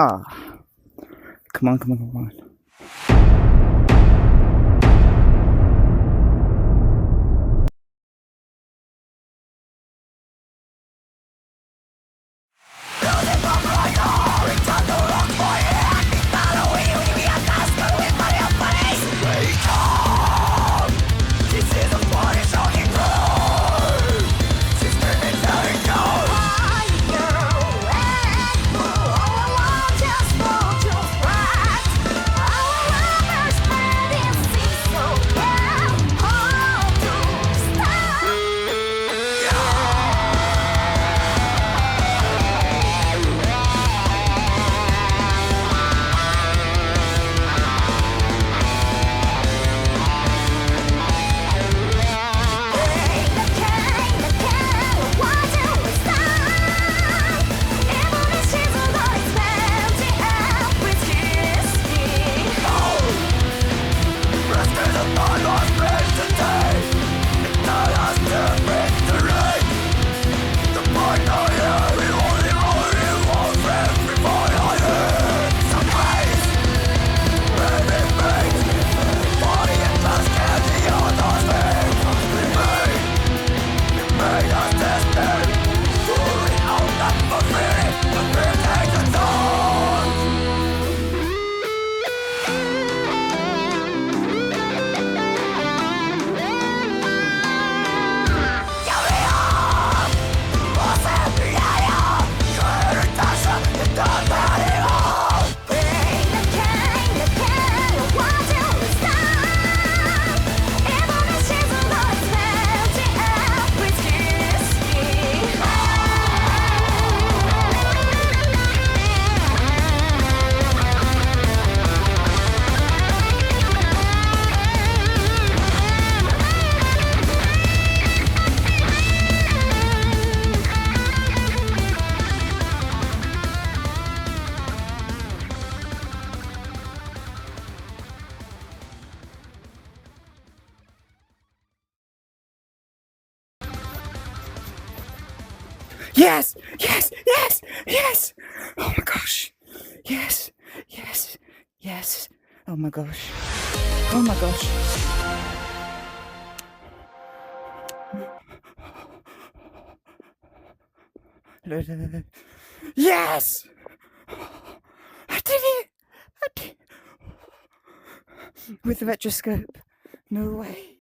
Ah, come on, come on, come on. Yes, yes, yes, yes. Oh my gosh. Yes, yes, yes. Oh my gosh. Oh my gosh. Yes! I did it! I did. With the retroscope. No way.